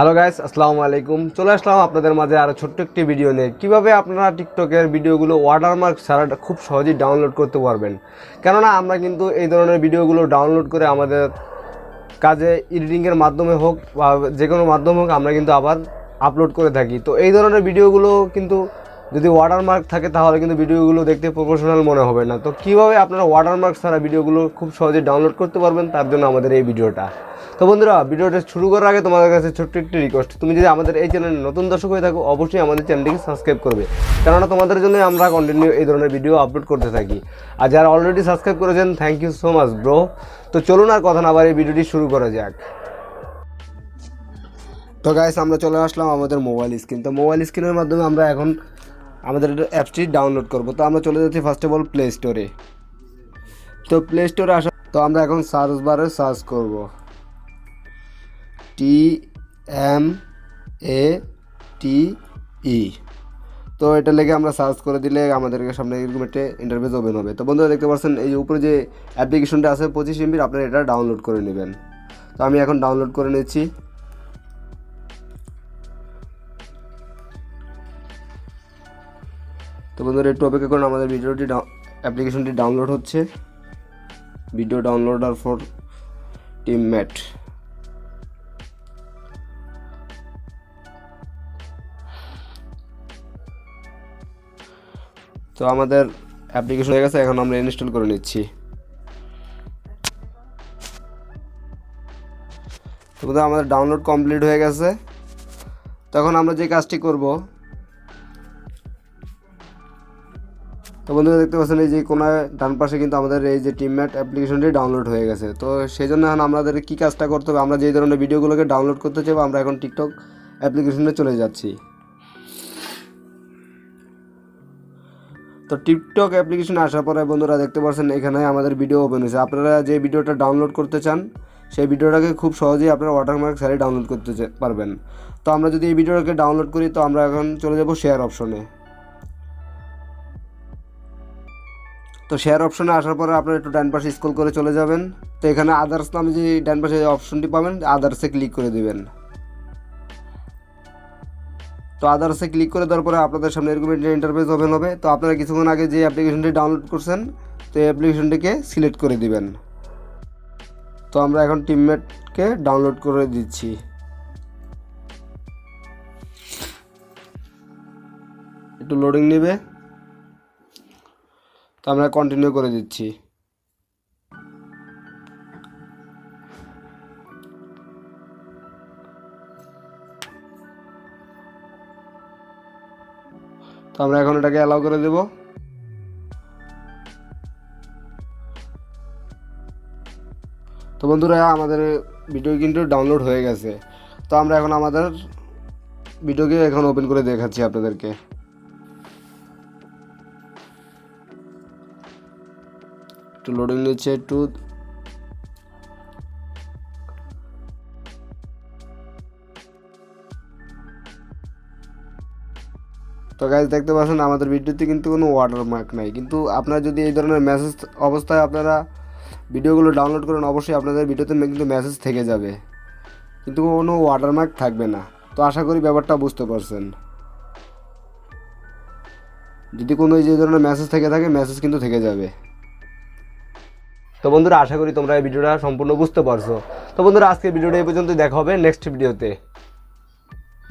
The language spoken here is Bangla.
হ্যালো গাইস, আসসালামু আলাইকুম। চলে আসলাম আপনাদের মাঝে আরও ছোট্ট একটি ভিডিও নিয়ে। কীভাবে আপনারা টিকটকের ভিডিওগুলো ওয়াটারমার্ক ছাড়া খুব সহজেই ডাউনলোড করতে পারবেন। কেননা আমরা কিন্তু এই ধরনের ভিডিওগুলো ডাউনলোড করে আমাদের কাজে এডিটিংয়ের মাধ্যমে হোক বা যে কোনো মাধ্যমে হোক আমরা কিন্তু আবার আপলোড করে থাকি। তো এই ধরনের ভিডিওগুলো কিন্তু যদি ওয়াটারমার্ক থাকে তাহলে কিন্তু ভিডিওগুলো দেখতে প্রফেশনাল মনে হবে না। তো কীভাবে আপনারা ওয়াটারমার্ক ছাড়া ভিডিওগুলো খুব সহজে ডাউনলোড করতে পারবেন তার জন্য আমাদের এই ভিডিওটা। তো বন্ধুরা, ভিডিওটা শুরু করার আগে তোমাদের কাছে ছোট্ট একটি রিকোয়েস্ট, তুমি যদি আমাদের এই চ্যানেলে নতুন দর্শক হয়ে থাকো অবশ্যই আমাদের চ্যানেলটিকে সাবস্ক্রাইব করবে, কেননা তোমাদের জন্য আমরা কন্টিনিউ এই ধরনের ভিডিও আপলোড করতে থাকি। আর যারা অলরেডি সাবস্ক্রাইব করেছেন thank you so much bro. তো চলুন আর কথা না আবার এই ভিডিওটি শুরু করা যাক। তো গাইস, আমরা চলে আসলাম আমাদের মোবাইল স্ক্রিন। তো মোবাইল স্ক্রিনের মাধ্যমে আমরা এখন আমাদের অ্যাপসটি ডাউনলোড করব। তো আমরা চলে যাচ্ছি ফার্স্ট অফ অল প্লে স্টোরে। তো প্লে স্টোরে আসা তো আমরা এখন সার্চ বারে সার্চ করব TMATE। তো এটা লেগে আমরা সার্চ করে দিলে আমাদেরকে সামনে এরকম একটা ইন্টারফেস ওপেন হবে। তো বন্ধুরা দেখতে পাচ্ছেন এই উপরে যে অ্যাপ্লিকেশনটা আছে 25 MB, আপনারা এটা ডাউনলোড করে নেবেন। তো আমি এখন ডাউনলোড করে নিচ্ছি। তো বন্ধুরা একটু অপেক্ষা করুন, আমাদের অ্যাপ্লিকেশনটি ডাউনলোড হচ্ছে। Video downloader for teammate. তো আমাদের অ্যাপ্লিকেশন হয়ে গেছে, এখন আমরা ইনস্টল করে নিচ্ছি। তো বন্ধুরা আমাদের ডাউনলোড কমপ্লিট হয়ে গেছে। তখন আমরা যে কাজটি করব, তো বন্ধুরা দেখতে পাচ্ছেন এই যে কোনায় ডান পাশে কিন্তু আমাদের এই যে টিমমেট অ্যাপ্লিকেশনটি ডাউনলোড হয়ে গেছে। তো সেই জন্য এখন আমাদের কী কাজটা করতে হবে, আমরা যেই ধরনের ভিডিওগুলোকে ডাউনলোড করতে চাইবো আমরা এখন টিকটক অ্যাপ্লিকেশনে চলে যাচ্ছি। তো টিকটক অ্যাপ্লিকেশনে আসার পরে বন্ধুরা দেখতে পাচ্ছেন এখানে আমাদের ভিডিও ওপেন হয়েছে। আপনারা যে ভিডিওটা ডাউনলোড করতে চান সেই ভিডিওটাকে খুব সহজেই আপনারা ওয়াটারমার্ক ছাড়াই ডাউনলোড করতে পারবেন। তো আমরা যদি এই ভিডিওটাকে ডাউনলোড করি তো আমরা এখন চলে যাব শেয়ার অপশনে। তো শেয়ার অপশনে আসার পরে আপনারা একটু ডান পাশে স্ক্রল করে চলে যাবেন। তো এখানে আদার্স নামে যে ডান পাশে অপশনটি পাবেন, আদার্সে ক্লিক করে দিবেন। তো আদার্সে ক্লিক করে দেওয়ার পরে আপনাদের সামনে এরকম একটা ইন্টারফেস ওপেন হবে। তো আপনারা কিছুক্ষণ আগে যে অ্যাপ্লিকেশনটি ডাউনলোড করছেন তো এই অ্যাপ্লিকেশনটিকে সিলেক্ট করে দিবেন। তো আমরা এখন টিমমেটকে ডাউনলোড করে দিচ্ছি। একটু লোডিং নেবে, তো আমরা কন্টিনিউ করে দিচ্ছি। তো আমরা এখন এটাকে অ্যালাউ করে দেব। তো বন্ধুরা আমাদের ভিডিও কিন্তু ডাউনলোড হয়ে গেছে। তো আমরা এখন আমাদের ভিডিওকে এখন ওপেন করে দেখাচ্ছি আপনাদেরকে। একটু লোডিং নিচ্ছে একটু। তো গাইজ দেখতে পাচ্ছেন আমাদের ভিডিওতে কিন্তু কোনো ওয়াটারমার্ক নাই, কিন্তু আপনারা যদি এই ধরনের মেসেজ অবস্থায় আপনারা ভিডিওগুলো ডাউনলোড করেন অবশ্যই আপনাদের ভিডিওতে কিন্তু মেসেজ থেকে যাবে, কিন্তু কোনো ওয়াটারমার্ক থাকবে না। তো আশা করি ব্যাপারটা বুঝতে পারছেন। যদি কোনো যে ধরনের মেসেজ থেকে থাকে মেসেজ কিন্তু থেকে যাবে। তো বন্ধুরা আশা করি তোমরা এই ভিডিওটা সম্পূর্ণ বুঝতে পারছো। তো বন্ধুরা আজকের ভিডিওটা এই পর্যন্ত, দেখা হবে নেক্সট ভিডিওতে।